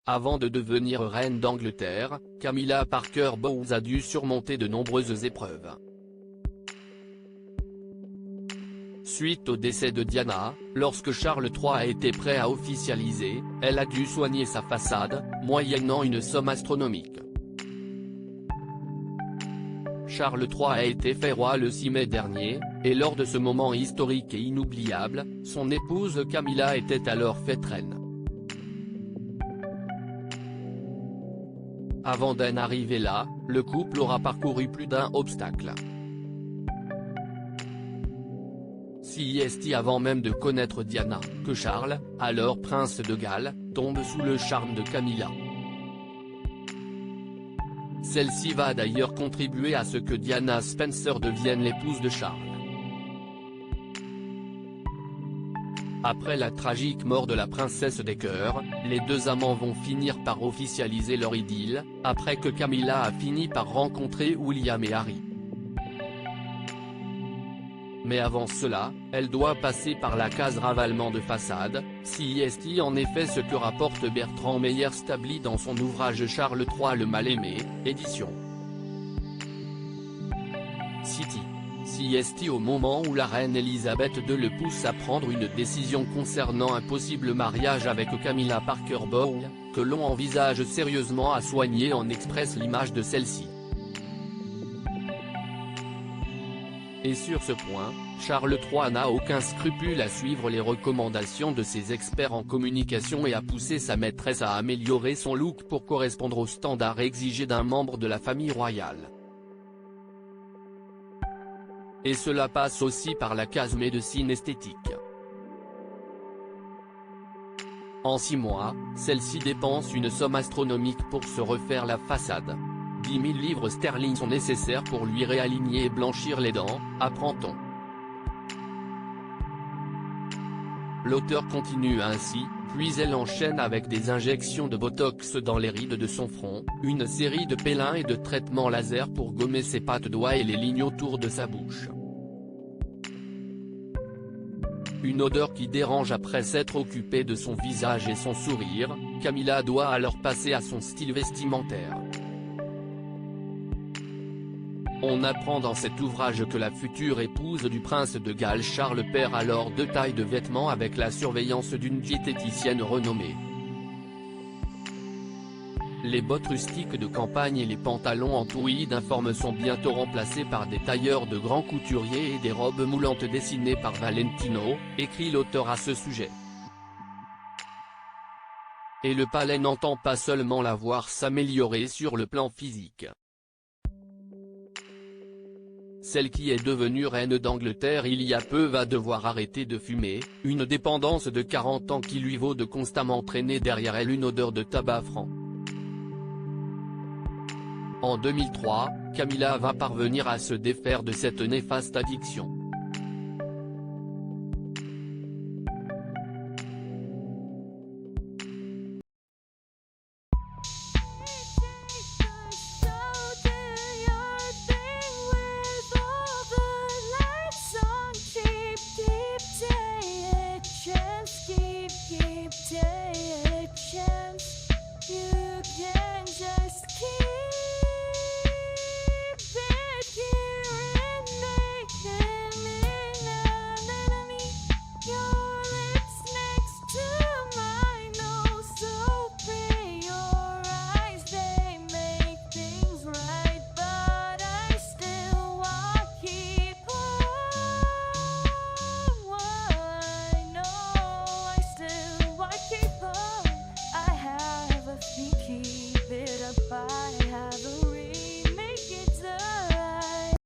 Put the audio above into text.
Avant de devenir reine d'Angleterre, Camilla Parker Bowles a dû surmonter de nombreuses épreuves. Suite au décès de Diana, lorsque Charles III a été prêt à officialiser, elle a dû soigner sa façade, moyennant une somme astronomique. Charles III a été fait roi le 6 mai dernier, et lors de ce moment historique et inoubliable, son épouse Camilla était alors faite reine. Avant d'en arriver là, le couple aura parcouru plus d'un obstacle. C'est avant même de connaître Diana, que Charles, alors prince de Galles, tombe sous le charme de Camilla. Celle-ci va d'ailleurs contribuer à ce que Diana Spencer devienne l'épouse de Charles. Après la tragique mort de la princesse des cœurs, les deux amants vont finir par officialiser leur idylle, après que Camilla a fini par rencontrer William et Harry. Mais avant cela, elle doit passer par la case ravalement de façade. C'est en effet ce que rapporte Bertrand Meyer Stably dans son ouvrage Charles III le mal-aimé, édition City. C'est au moment où la reine Elisabeth II le pousse à prendre une décision concernant un possible mariage avec Camilla Parker Bowles, que l'on envisage sérieusement à soigner en expresse l'image de celle-ci. Et sur ce point, Charles III n'a aucun scrupule à suivre les recommandations de ses experts en communication et à pousser sa maîtresse à améliorer son look pour correspondre aux standards exigés d'un membre de la famille royale. Et cela passe aussi par la case médecine esthétique. En 6 mois, celle-ci dépense une somme astronomique pour se refaire la façade. 10 000 livres sterling sont nécessaires pour lui réaligner et blanchir les dents, apprend-on. L'auteur continue ainsi, puis elle enchaîne avec des injections de botox dans les rides de son front, une série de pélins et de traitements laser pour gommer ses pattes doigts et les lignes autour de sa bouche. Une odeur qui dérange après s'être occupée de son visage et son sourire, Camilla doit alors passer à son style vestimentaire. On apprend dans cet ouvrage que la future épouse du prince de Galles Charles perd alors 2 tailles de vêtements avec la surveillance d'une diététicienne renommée. Les bottes rustiques de campagne et les pantalons en tweed informe sont bientôt remplacés par des tailleurs de grands couturiers et des robes moulantes dessinées par Valentino, écrit l'auteur à ce sujet. Et le palais n'entend pas seulement la voir s'améliorer sur le plan physique. Celle qui est devenue reine d'Angleterre il y a peu va devoir arrêter de fumer, une dépendance de 40 ans qui lui vaut de constamment traîner derrière elle une odeur de tabac franc. En 2003, Camilla va parvenir à se défaire de cette néfaste addiction.